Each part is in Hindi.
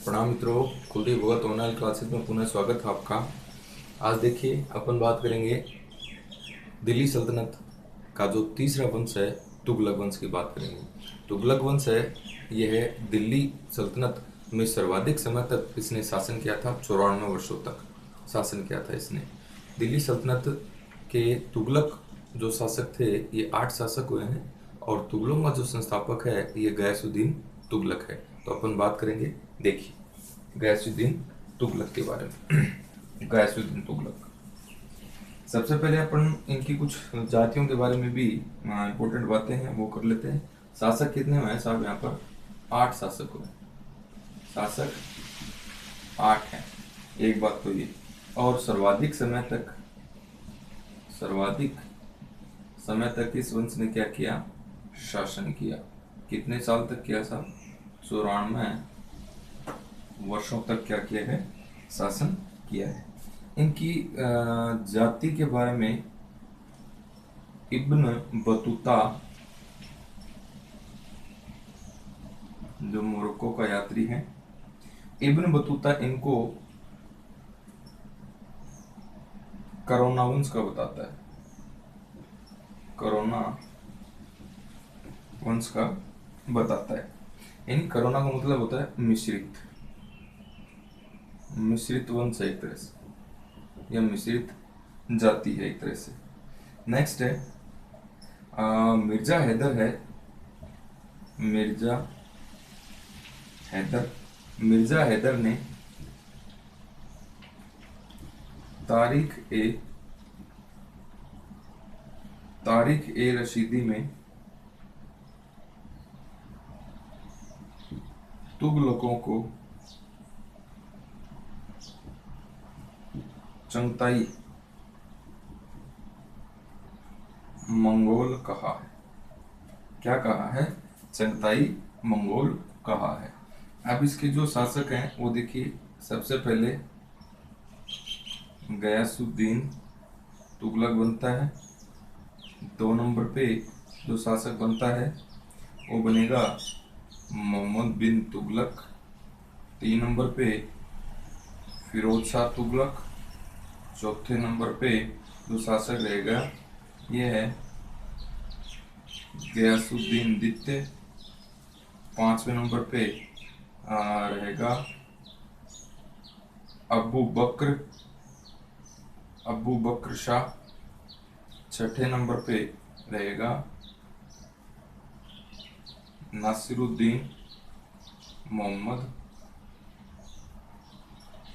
प्रणाम मित्रों, कुलदीप भगत ऑनलाइन क्लासेस में पुनः स्वागत है आपका। आज देखिए अपन बात करेंगे दिल्ली सल्तनत का जो तीसरा वंश है, तुगलक वंश की बात करेंगे। तुगलक वंश है, यह दिल्ली सल्तनत में सर्वाधिक समय तक इसने शासन किया था। 94 वर्षों तक शासन किया था इसने। दिल्ली सल्तनत के तुगलक जो शासक थे, ये 8 शासक हुए हैं और तुगलक का जो संस्थापक है ये गयासुद्दीन तुगलक है। तो अपन बात करेंगे, देखिए, गयासुद्दीन तुगलक के बारे में। गयासुद्दीन तुगलक, सबसे पहले अपन इनकी कुछ जातियों के बारे में भी इंपॉर्टेंट बातें हैं वो कर लेते हैं। शासक कितने हुए हैं साहब? यहाँ पर 8 शासक हुए। शासक 8 हैं, एक बात तो ये। और सर्वाधिक समय तक इस वंश ने क्या किया? शासन किया। कितने साल तक किया साहब? 94 वर्षों तक क्या किया है? शासन किया है। इनकी जाति के बारे में इब्न बतूता, जो मोरक्को का यात्री है, इब्न बतूता इनको करोना वंश का बताता है। करोना वंश का बताता है। यानी करोना का मतलब होता है मिश्रित वंश है एक तरह से, या मिश्रित जाति है एक तरह से। नेक्स्ट है मिर्जा हैदर है। मिर्जा हैदर ने तारीख ए रशीदी में तुगलकों को चंगताई मंगोल कहा है। क्या कहा है? चंगताई मंगोल कहा है। अब इसके जो शासक हैं वो देखिए, सबसे पहले गयासुद्दीन तुगलक बनता है। 2 नंबर पे जो शासक बनता है वो बनेगा मोहम्मद बिन तुगलक। 3 नंबर पे फिरोज शाह तुगलक। चौथे नंबर पे जो शासक रहेगा ये है गयासुद्दीन द्वितीय। 5वें नंबर पे रहेगा अबू बकर शाह। 6ठे नंबर पे रहेगा नासिरुद्दीन मोहम्मद।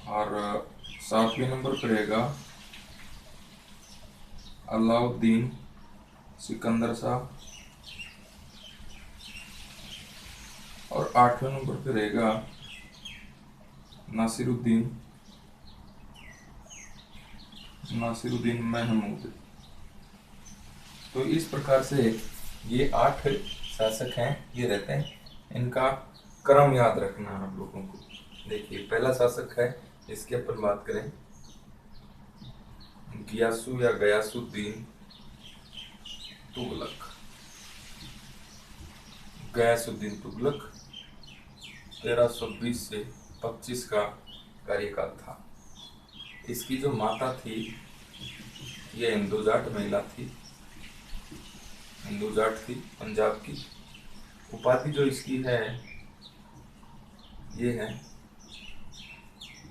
और 7वें नंबर पर रहेगा अलाउद्दीन सिकंदर शाह। और 8वें नंबर पर रहेगा नासिरुद्दीन महमूद। तो इस प्रकार से ये 8 शासक हैं, ये रहते हैं। इनका क्रम याद रखना है आप लोगों को। देखिए, पहला शासक है, इसकी अपन बात करें, गयासुद्दीन तुगलक। गयासुद्दीन तुगलक 1320 से 25 का कार्यकाल था। इसकी जो माता थी ये हिंदू जाट महिला थी, हिंदू जाट थी, पंजाब की। उपाधि जो इसकी है ये है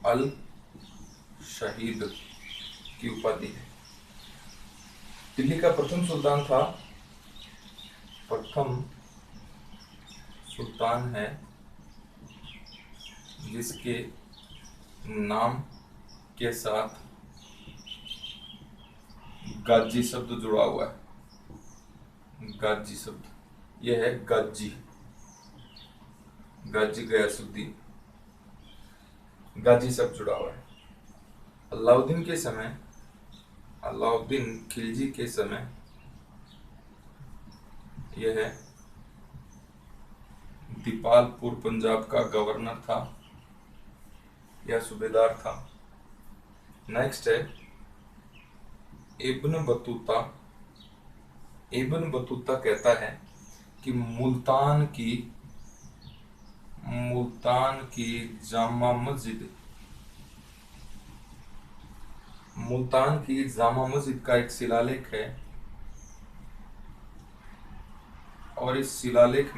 अल शहीद की उपाधि है। दिल्ली का प्रथम सुल्तान है जिसके नाम के साथ गाजी शब्द जुड़ा हुआ है। गाजी शब्द, यह है गाजी गयासुद्दीन, गाजी शब्द जुड़ा हुआ है। अलाउद्दीन खिलजी के समय यह दीपालपुर पंजाब का गवर्नर था या सूबेदार था। नेक्स्ट है इब्न बतूता कहता है कि मुल्तान की जामा मस्जिद, मुल्तान की जामा मस्जिद का एक शिलालेख है, और इस शिलालेख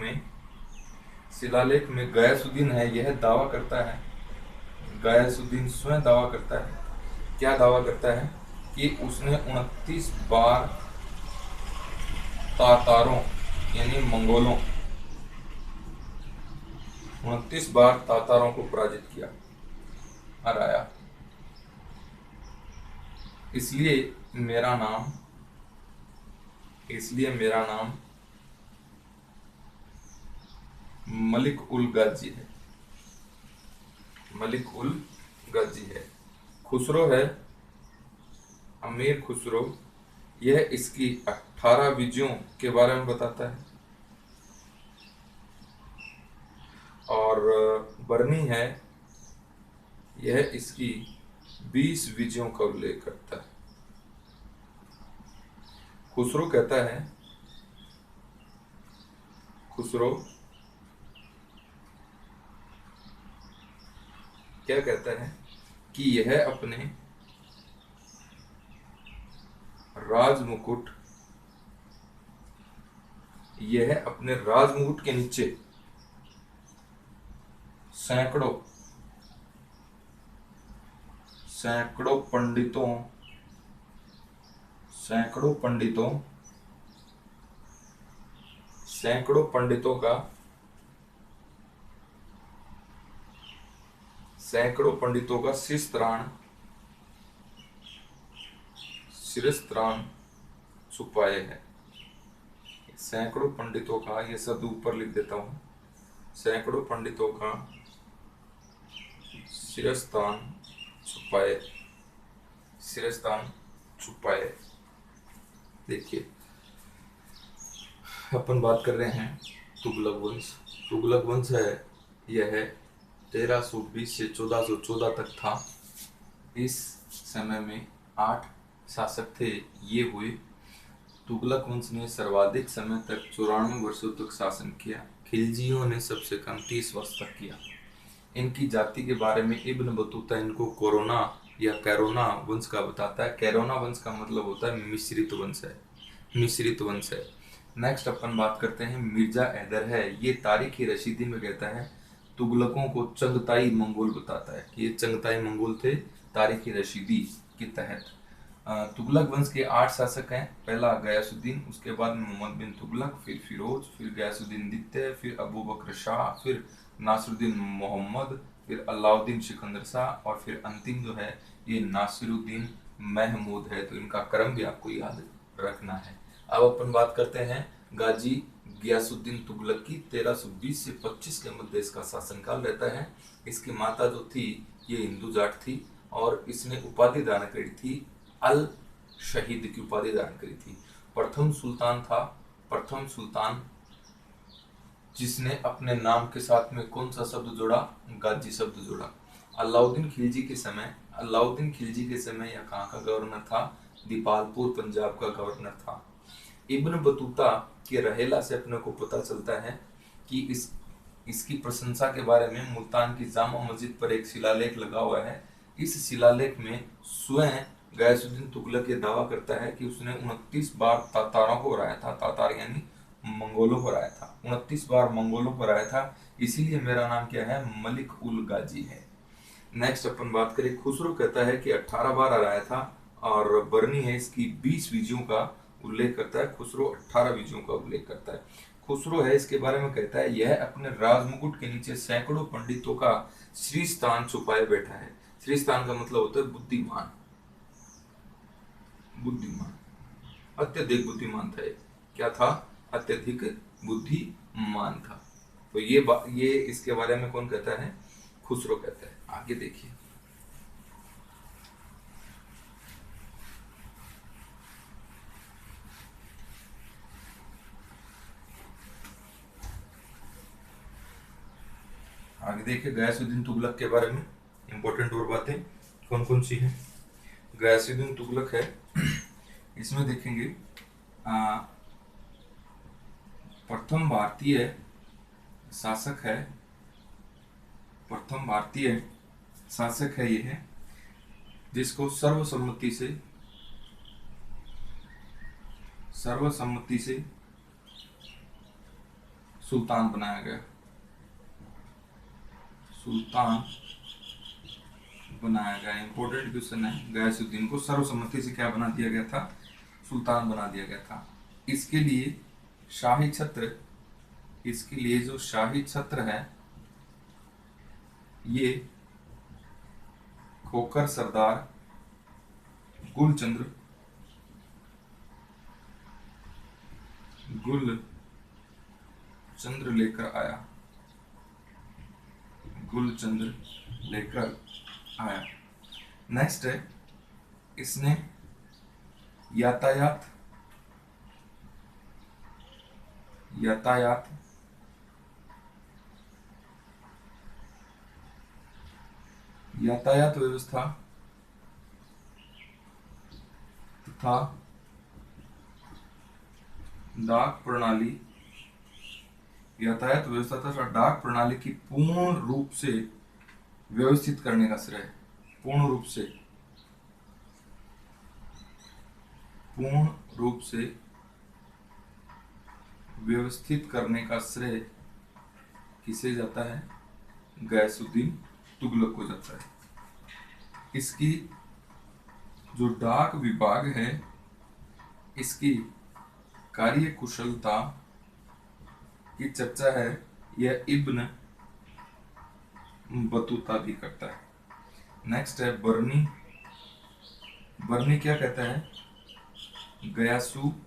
में गयासुद्दीन है यह दावा करता है, गयासुद्दीन स्वयं दावा करता है, क्या दावा करता है कि उसने 29 बार तातारों यानी मंगोलों, 29 बार तातारों को पराजित किया, हराया। इसलिए मेरा नाम मलिक उल गाजी है, मलिक उल गाजी है। खुसरो है, अमीर खुसरो, यह इसकी 18 विजयों के बारे में बताता है, और बरनी है, यह इसकी 20 विजयों का उल्लेख करता है। खुसरो कहता है, खुसरो क्या कहता है कि यह अपने राजमुकुट के नीचे सैकड़ों पंडितों का शिरस्त्राण छुपाए है। सैकड़ों पंडितों का, ये शब्द ऊपर लिख देता हूं, सैकड़ों पंडितों का शिरस्त्राण छुपाए। देखिए, अपन बात कर रहे हैं तुगलक वंश है, यह 1320 से 1414 तक था। इस समय में 8 शासक थे, ये हुए। तुगलक वंश ने सर्वाधिक समय तक 94 वर्षों तक शासन किया। खिलजियों ने सबसे कम 30 वर्ष तक किया। इनकी जाति के बारे में इब्न बतूता इनको कोरोना या कैरोना वंश का बताता है। कैरोना वंश का मतलब होता है मिश्रित वंश है। नेक्स्ट अपन बात करते हैं मिर्जा हैदर है, ये तारीखी रशीदी में कहता है तुगलकों को चंगताई मंगोल बताता है कि ये चंगताई मंगोल थे तारीखी रशीदी के तहत। तुगलक वंश के 8 शासक हैं। पहला गयासुद्दीन, उसके बाद मोहम्मद बिन तुगलक, फिर फिरोज, फिर गयासुद्दीन द्वितीय, फिर अबू बकर शाह, फिर नासिरुद्दीन मोहम्मद, फिर अलाउद्दीन सिकंदर शाह, और फिर अंतिम जो है ये नासिरुद्दीन महमूद है। तो इनका क्रम भी आपको याद रखना है। अब अपन बात करते हैं गाजी गियासुद्दीन तुगलक की। 1320 से 25 के मध्य इसका शासनकाल रहता है। इसकी माता जो थी ये हिंदू जाट थी, और इसने उपाधि धारण करी थी अल शहीद की उपाधि धारण करी थी। प्रथम सुल्तान जिसने अपने नाम के साथ में कौन सा शब्द जोड़ा? गाजी शब्द जोड़ा। अलाउद्दीन खिलजी के समय यह कहाँ का गवर्नर था? दीपालपुर पंजाब का गवर्नर था। इब्न बतूता के रहेला से अपने को पता चलता है कि इसकी प्रशंसा के बारे में मुल्तान की जामा मस्जिद पर एक शिलालेख लगा हुआ है। इस शिलालेख में स्वयं गयासुद्दीन तुगलक ये दावा करता है कि उसने 29 बार तातारों को हराया था। तातार यानी मंगोलों को हराया था, 29 बार मंगोलों को हराया था। इसीलिए मेरा नाम क्या है? मलिक उल गाजी है। नेक्स्ट अपन बात करें, खुसरो कहता है कि 18 बार हराया था, और बरनी है इसकी 20 विजयों का उल्लेख करता है। खुसरो 18 विजयों का उल्लेख करता है। खुसरो है इसके बारे में कहता है यह अपने राजमुकुट के नीचे सैकड़ों पंडितों का श्री स्थान छुपाए बैठा है। श्री स्थान का मतलब होता है बुद्धिमान, अत्यधिक बुद्धिमान था। क्या था? अत्यधिक बुद्धिमान था। तो ये इसके बारे में कौन कहता है? खुसरो कहता है। आगे देखिए, गयासुद्दीन तुगलक के बारे में इंपॉर्टेंट और बातें कौन कौन सी हैं। गयासुद्दीन तुगलक है, इसमें देखेंगे प्रथम भारतीय शासक है प्रथम भारतीय शासक है ये है जिसको सर्वसम्मति से सुल्तान बनाया गया। सुल्तान बनाया गया, इंपॉर्टेंट क्वेश्चन है। गयासुद्दीन को सर्वसम्मति से क्या बना दिया गया था? सुल्तान बना दिया गया था। इसके लिए शाही छत्र, इसके लिए जो शाही छत्र है ये खोखर सरदार गुलचंद्र लेकर आया। गुलचंद्र लेकर आया। नेक्स्ट है, इसने यातायात व्यवस्था तथा डाक प्रणाली की पूर्ण रूप से व्यवस्थित करने का श्रेय, पूर्ण रूप से व्यवस्थित करने का श्रेय किसे जाता है? गयासुद्दीन तुगलक को जाता है। इसकी जो डाक विभाग है इसकी कार्य कुशलता की चर्चा है यह इब्न बतूता भी करता है। नेक्स्ट है बर्नी क्या कहता है? गयासुद्दीन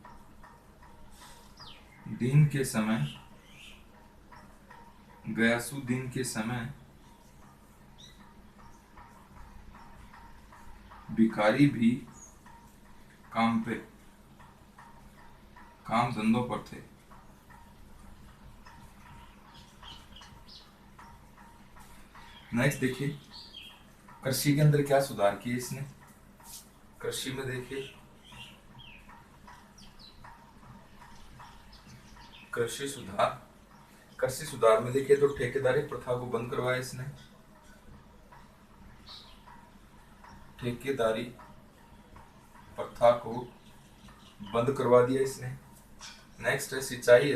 के समय भिखारी भी काम धंधों पर थे। नेक्स्ट देखिए, कृषि के अंदर क्या सुधार किए इसने? कृषि में देखिए, कृषि सुधार में देखिए तो ठेकेदारी प्रथा को बंद करवाया इसने। ठेकेदारी प्रथा को बंद करवा दिया इसने। नेक्स्ट है सिंचाई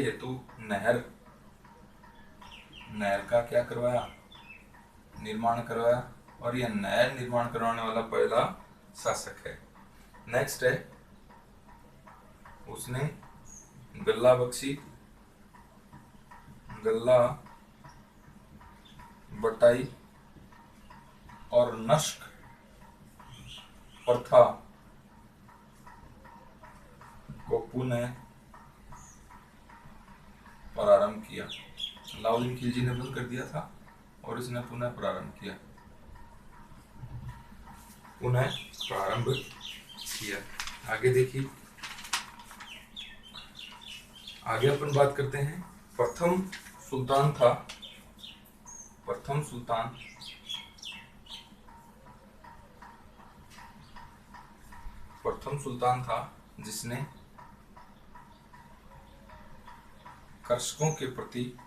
हेतु नहर का क्या करवाया? निर्माण करवाया, और यह नहर निर्माण करवाने वाला पहला शासक है। नेक्स्ट है उसने गल्ला बटाई और नस्क प्रथा को पुनः प्रारंभ किया। अलाउद्दीन खिलजी ने बंद कर दिया था और इसने पुनः प्रारंभ किया। आगे देखिए, आगे अपन बात करते हैं। प्रथम सुल्तान था जिसने कृषकों के प्रति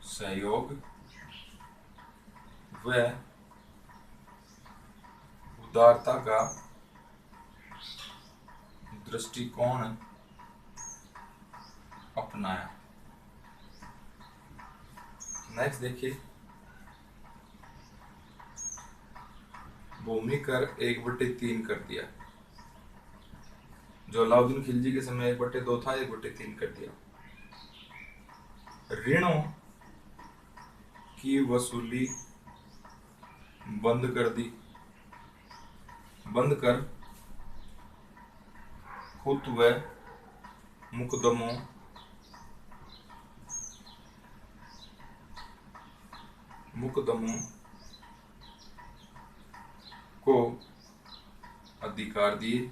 सहयोग व उदारता का दृष्टिकोण अपनाया। नेक्स्ट देखिए, भूमि कर 1/3 कर दिया। जो अलाउद्दीन खिलजी के समय 1/2 था, 1/3 कर दिया। ऋणों की वसूली बंद कर खुत व मुकदमों को अधिकार दिए।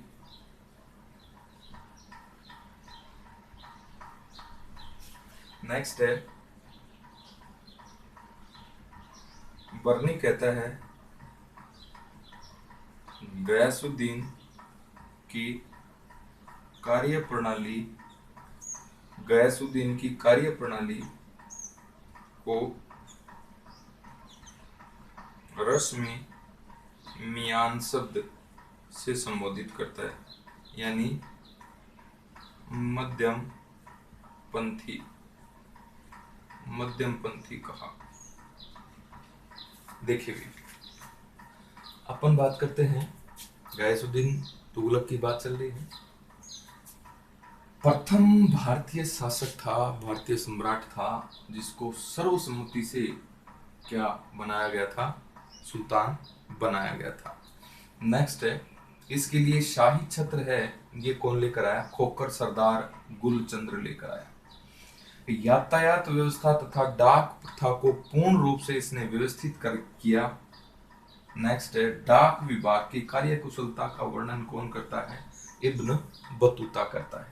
नेक्स्ट है, बर्नी कहता है गयासुद्दीन की कार्य प्रणाली, गयासुद्दीन की कार्य प्रणाली को रस्मी मियान शब्द से संबोधित करता है, यानी मध्यम पंथी, मध्यम पंथी कहा। देखिए अपन बात करते हैं, गयासुद्दीन तुगलक की बात चल रही है। प्रथम भारतीय शासक था, भारतीय सम्राट था, जिसको सर्वसम्मति से क्या बनाया गया था, सुल्तान बनाया गया था। नेक्स्ट है, इसके लिए शाही छत्र है, ये कौन लेकर आया, खोखर सरदार गुलचंद्र लेकर आया। यातायात व्यवस्था तथा डाक प्रथा को पूर्ण रूप से इसने व्यवस्थित कर किया। नेक्स्ट है, डाक विभाग की कार्य कुशलता का वर्णन कौन करता है, इब्न बतूता करता है।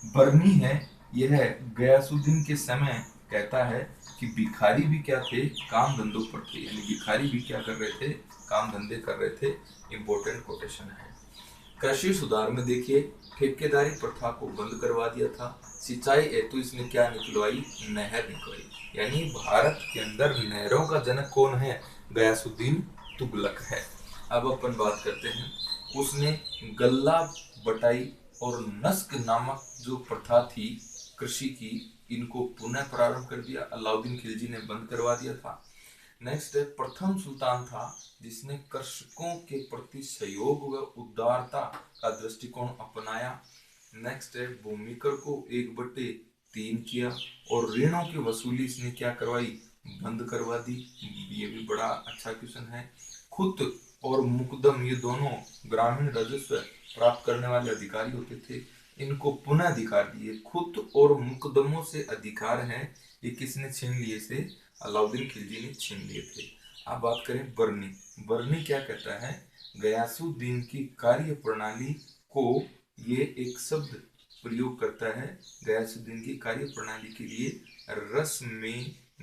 बरनी है, यह गयासुद्दीन के समय कहता है कि भिखारी भी क्या थे, काम धंधों पर थे, यानी भिखारी भी क्या कर रहे थे, काम धंधे कर रहे थे। इंपॉर्टेंट कोटेशन है। कृषि सुधार में देखिए, ठेकेदारी प्रथा को बंद करवा दिया था। सिंचाई हेतु इसने क्या निकलवाई, नहर निकलवाई, यानी भारत के अंदर नहरों का जनक कौन है, गयासुद्दीन तुगलक है। अब अपन बात करते हैं, उसने गल्ला बटाई और नस्क नामक जो प्रथा थी कृषि की, इनको पुनः प्रारंभ कर दिया। अलाउद्दीन खिलजी ने बंद करवा दिया था। नेक्स्ट है, प्रथम सुल्तान था जिसने कृषकों के प्रति सहयोग व उदारता का दृष्टिकोण अपनाया। नेक्स्ट है, भूमि कर को 1/3 किया और ऋणों की वसूली इसने क्या करवाई, बंद करवा दी। ये भी बड़ा अच्छा क्वेश्चन है। खुद और मुकदम, ये दोनों ग्रामीण राजस्व प्राप्त करने वाले अधिकारी होते थे, इनको पुनः अधिकार दिए। खुद और मुकदमों से अधिकार है, ये किसने छीन लिए थे, अलाउद्दीन खिलजी ने छीन लिए थे। अब बात करें बरनी। बरनी क्या कहता है, गयासुद्दीन की कार्य प्रणाली को ये एक शब्द प्रयोग करता है, गयासुद्दीन की कार्य प्रणाली के लिए रस्म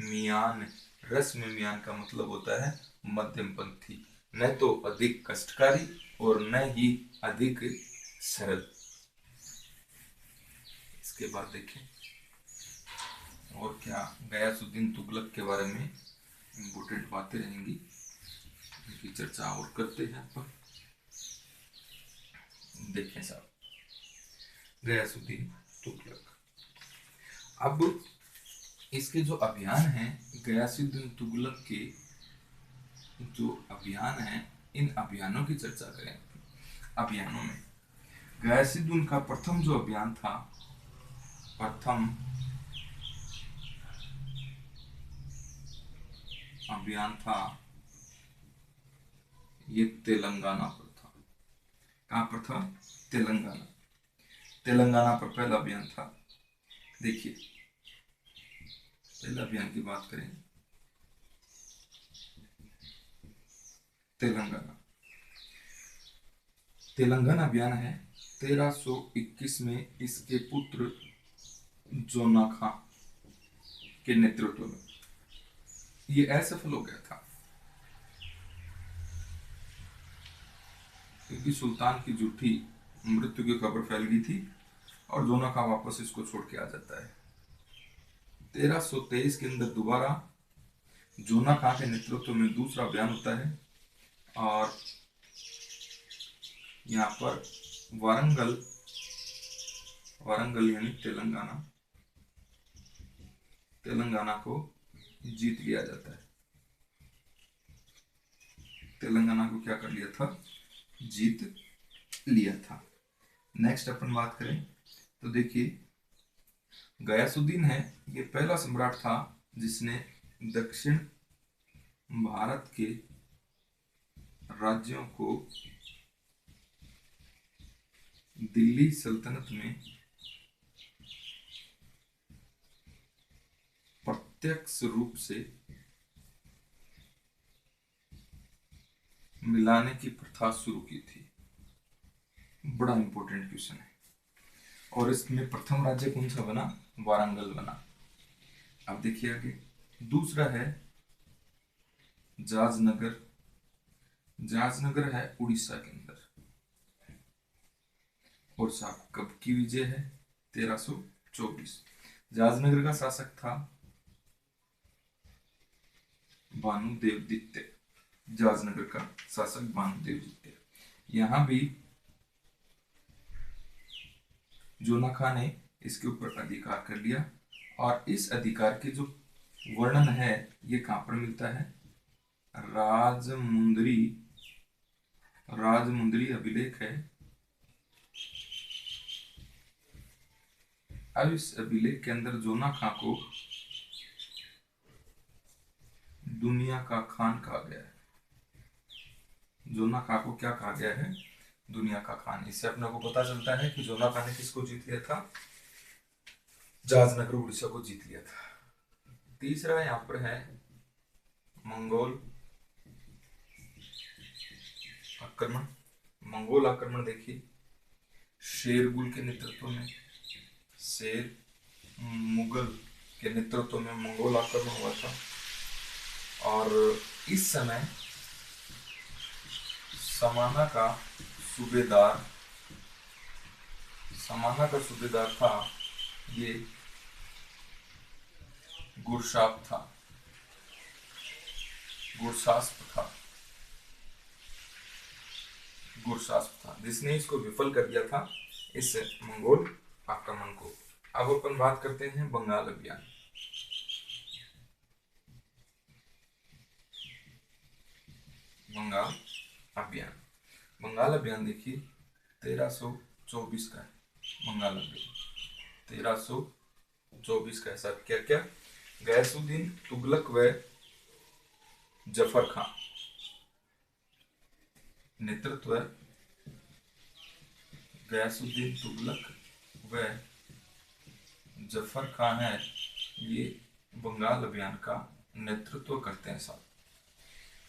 मियान। रस्म मियान का मतलब होता है मध्यमपंथी, न तो अधिक कष्टकारी और न ही अधिक सरल। इसके बाद देखें और क्या गयासुद्दीन तुगलक के बारे में इम्पोर्टेंट बातें रहेंगी, इनकी चर्चा और करते हैं अपन। देखें साहब, गयासुद्दीन तुगलक, अब इसके जो अभियान हैं, गयासुद्दीन तुगलक के जो अभियान हैं, इन अभियानों की चर्चा करें। अभियानों में गयासुद्दीन का प्रथम जो अभियान था, प्रथम अभियान था ये तेलंगाना पर था। कहां पर था, तेलंगाना। तेलंगाना पर पहला अभियान था। देखिए पहला अभियान की बात करें, तेलंगाना। तेलंगाना अभियान है 1321 में इसके पुत्र जोना खां के नेतृत्व में ये असफल हो गया था, क्योंकि सुल्तान की झूठी मृत्यु की खबर फैल गई थी और जोना खां वापस इसको छोड़ के आ जाता है। 1323 के अंदर दोबारा जोना खां के नेतृत्व में दूसरा अभियान होता है और यहाँ पर वारंगल, वारंगल यानी तेलंगाना, तेलंगाना को जीत लिया जाता है। तेलंगाना को क्या कर लिया था, जीत लिया था। नेक्स्ट अपन बात करें तो देखिए, गयासुद्दीन है, ये पहला सम्राट था जिसने दक्षिण भारत के राज्यों को दिल्ली सल्तनत में प्रत्यक्ष रूप से मिलाने की प्रथा शुरू की थी। बड़ा इंपॉर्टेंट क्वेश्चन है। और इसमें प्रथम राज्य कौन सा बना, वारंगल बना। अब देखिए आगे, दूसरा है जाजनगर। जाजनगर है उड़ीसा के अंदर, और साहब कब की विजय है? 1324। जाजनगर का शासक था भानुदेवदित्य। जाजनगर का शासक भानुदेवदित्य। यहां भी जोना खां ने इसके ऊपर अधिकार कर लिया, और इस अधिकार के जो वर्णन है ये कहां पर मिलता है? राजमुंदरी, राजमुंदरी अभिलेख है। अब इस अभिलेख के अंदर जोना खां को दुनिया का खान कहा गया है। जोना खां को क्या कहा गया है? दुनिया का खान। इससे अपने को पता चलता है कि जोना खां ने किसको जीत लिया था? जाजनगर उड़ीसा को जीत लिया था। तीसरा यहाँ पर है मंगोल आक्रमण। मंगोल आक्रमण देखिए, शेरगुल के नेतृत्व में, शेर मुगल के नेतृत्व में मंगोल आक्रमण हुआ था। और इस समय समाना का सूबेदार, समाना का सूबेदार था ये गुरशास्प था, गुरशास्प था, गुरशास्प था, जिसने इसको विफल कर दिया था, इस मंगोल आक्रमण को। अब अपन बात करते हैं बंगाल अभियान। बंगाल अभियान, बंगाल अभियान देखिए 1324 का है। बंगाल अभियान 1324 का ऐसा क्या क्या? गैसुद्दीन तुगलक व जफर खां नेतृत्व, गयासुद्दीन तुगलक व जफर खां है, ये बंगाल अभियान का नेतृत्व करते हैं साहब।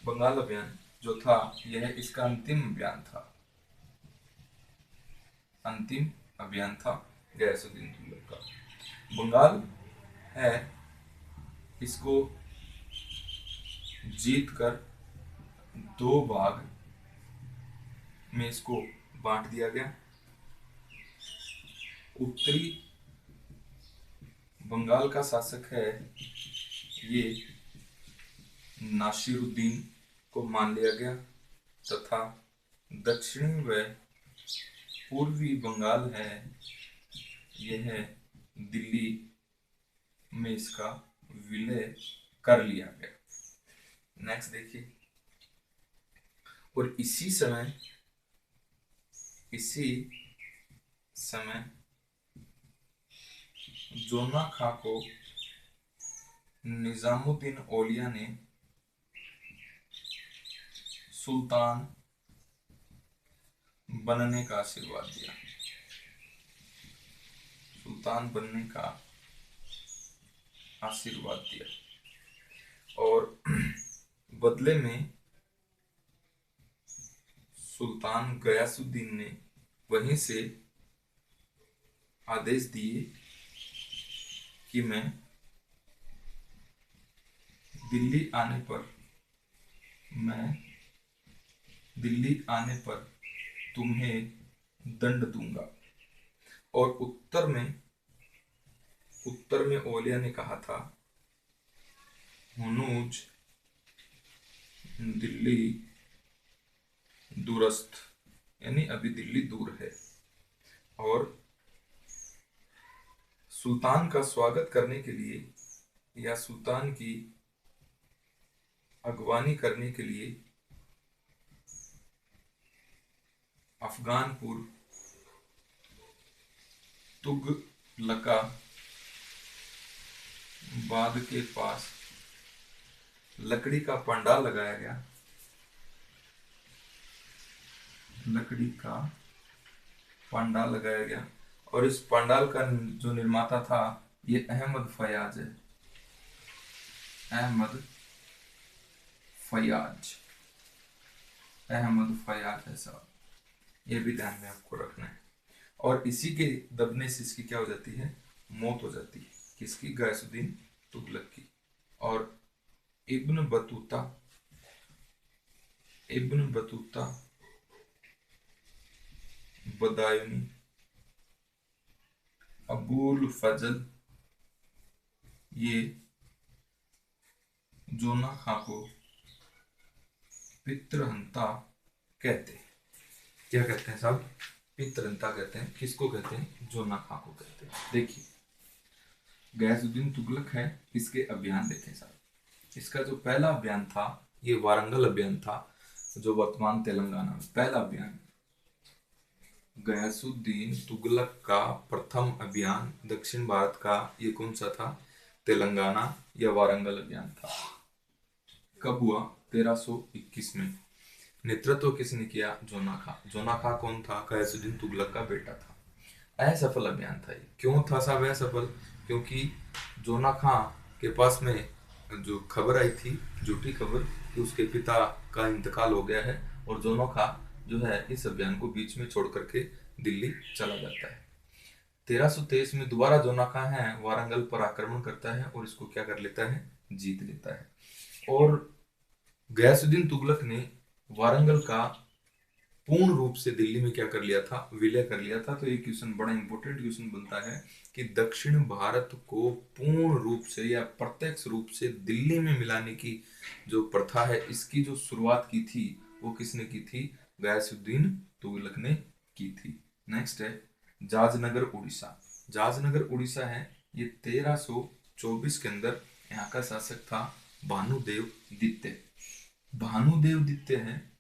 बंगाल अभियान जो था यह इसका अंतिम अभियान था, अंतिम अभियान था गयासुद्दीन तुगलक का। बंगाल है, इसको जीत कर दो भाग में इसको बांट दिया गया। उत्तरी बंगाल का शासक है ये नासिरुद्दीन को मान लिया गया, तथा दक्षिणी व पूर्वी बंगाल है यह दिल्ली में इसका विलय कर लिया गया। नेक्स्ट देखिए, और इसी समय जोना खां को निजामुद्दीन औलिया ने सुल्तान बनने का आशीर्वाद दिया, सुल्तान बनने का आशीर्वाद दिया। और बदले में सुल्तान गयासुद्दीन ने वहीं से आदेश दिए कि मैं दिल्ली आने पर तुम्हें दंड दूंगा। और उत्तर में औलिया ने कहा था, हुनूज दिल्ली दूरस्थ, यानी अभी दिल्ली दूर है, और सुल्तान का स्वागत करने के लिए या सुल्तान की अगवानी करने के लिए अफगानपुर तुगलकाबाद के पास लकड़ी का पंडाल लगाया गया, लकड़ी का पंडाल लगाया गया। और इस पंडाल का जो निर्माता था ये अहमद फयाज है, अहमद फयाज है साहब, ये भी ध्यान में आपको रखना है। और इसी के दबने से इसकी क्या हो जाती है? मौत हो जाती है। किसकी? गयासुद्दीन तुगलक की। और इब्न बतूता बदायूनी अबुल फजल ये जोना खां को पितृहंता कहते हैं। क्या कहते हैं साहब? पितृहंता कहते हैं। किसको कहते हैं? जोना खां को कहते हैं। देखिए गयासुद्दीन तुगलक है, इसके अभियान देखें साहब। इसका जो पहला अभियान था ये वारंगल अभियान था, जो वर्तमान तेलंगाना में पहला अभियान। गयासुद्दीन तुगलक का प्रथम अभियान दक्षिण भारत का ये कौन सा था? तेलंगाना या वारंगल अभियान था। कब हुआ? 1321 में। नेतृत्व किसने किया? जोना खां। जोना खां कौन था? गयासुद्दीन तुगलक का बेटा था। असफल अभियान था ये। क्यों था साहब असफल? क्योंकि जोना खां के पास में जो खबर आई थी, झूठी खबर, कि उसके पिता का इंतकाल हो गया है, और जोना खां जो है इस अभियान को बीच में छोड़ करके दिल्ली चला जाता है। 1323 में दोबारा जोना खां है वारंगल पर आक्रमण करता है और इसको क्या कर लेता है? जीत लेता है। और गयासुद्दीन तुगलक ने वारंगल का पूर्ण रूप से दिल्ली में क्या कर लिया था? विलय कर लिया था। तो ये क्वेश्चन बड़ा इंपॉर्टेंट क्वेश्चन बनता है कि दक्षिण भारत को पूर्ण रूप से या प्रत्यक्ष रूप से दिल्ली में मिलाने की जो प्रथा है, इसकी जो शुरुआत की थी वो किसने की थी? गयासुद्दीन तुगलक ने की थी। नेक्स्ट है जाजनगर उड़ीसा। जाजनगर उड़ीसा है, ये 1324 के अंदर यहाँ का शासक था भानुदेव दित्य। भानुदेव दित्य है,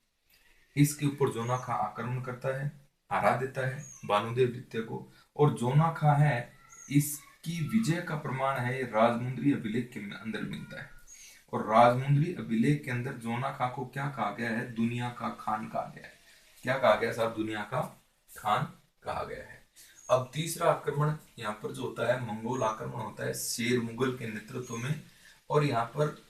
इसके ऊपर जोना खां आक्रमण करता है, हरा देता है भानुदेव दित्य को। और जोना खां है, इसकी विजय का प्रमाण है ये राजमुंद्री अभिलेख के अंदर मिलता है। और राजमुंद्री अभिलेख के अंदर जोना खां को क्या कहा गया है? दुनिया का खान कहा गया है। क्या कहा गया साहब? दुनिया का खान कहा गया है। अब तीसरा आक्रमण यहाँ पर जो होता है, मंगोल आक्रमण होता है शेर मुगल के नेतृत्व में। और यहाँ पर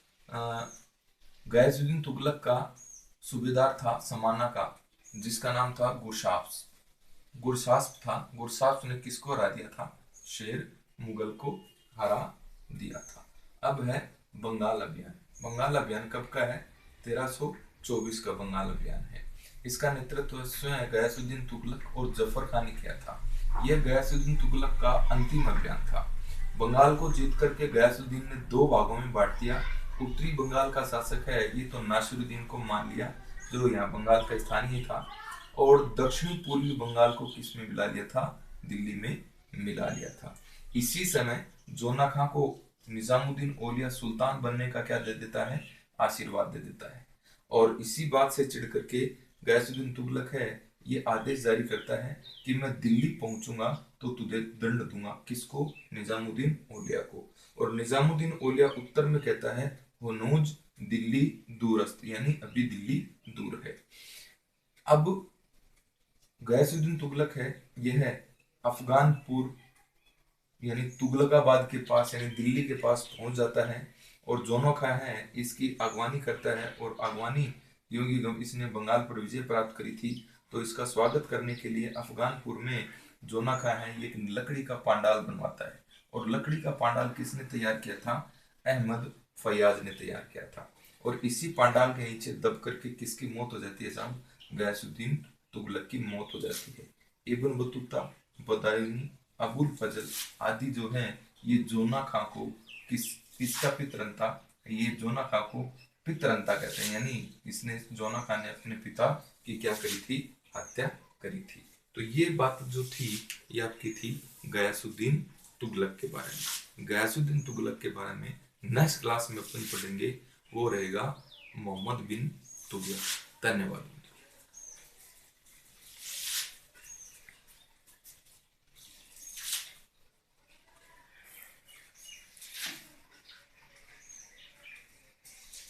गयासुद्दीन तुगलक का सूबेदार था समाना का, जिसका नाम था गुरशास्प था। गुरशास्प ने किसको हरा दिया था? शेर मुगल को हरा दिया था। अब है बंगाल अभियान। बंगाल अभियान कब का है? 1324 का बंगाल अभियान है। इसका नेतृत्व स्वयं गयासुद्दीन तुगलक और जफर खान ने किया था। यह गयासुद्दीन तुगलक का अंतिम अभियान था। बंगाल को जीत करके गयासुद्दीन ने 2 भागों में बांट दिया। उत्तरी बंगाल का शासक है ये तो नासिरुद्दीन को मान लिया, जो यहाँ बंगाल का स्थानीय था। और दक्षिणी पूर्वी बंगाल को किस में मिला लिया था? दिल्ली में मिला लिया था। इसी समय जोना खां को निजामुद्दीन औलिया सुल्तान बनने का क्या दे देता है? आशीर्वाद दे देता है। और इसी बात से चिढ़ करके गयासुद्दीन तुगलक है ये आदेश जारी करता है कि मैं दिल्ली पहुंचूंगा तो तुझे दंड दूंगा। किसको? निजामुद्दीन औलिया को। और निजामुद्दीन औलिया उत्तर में कहता है हनूज दिल्ली दूरस्थ, यानी अभी दिल्ली दूर है। अब गयासुद्दीन तुगलक है यह है अफगानपुर यानी तुगलकाबाद के पास यानी दिल्ली के पास पहुंच जाता है। और जोना खां है इसकी अगवानी करता है। और अगवानी योगी इसने बंगाल पर विजय प्राप्त करी थी, तो इसका स्वागत करने के लिए अफगानपुर में जोना खां है ये एक लकड़ी का पांडाल बनवाता है। और लकड़ी का पांडाल किसने तैयार किया था? अहमद फयाज ने तैयार किया था। और इसी पांडाल के नीचे दब करके किसकी मौत हो जाती है साहब? गयासुद्दीन तुगलक की मौत हो जाती है। इब्न बतूता, बदायूनी, अबुल फजल आदि जो हैं ये जोना खां को किसका पितरंता? ये जोना खां को पितरंता कहते हैं, यानी इसने जोना खां ने अपने पिता की क्या करी थी? हत्या करी थी। तो ये बात जो थी ये आपकी थी गयासुद्दीन तुगलक के बारे में। गयासुद्दीन तुगलक के बारे में नेक्स्ट क्लास में अपन पढ़ेंगे, वो रहेगा मोहम्मद बिन तुगलक। धन्यवाद।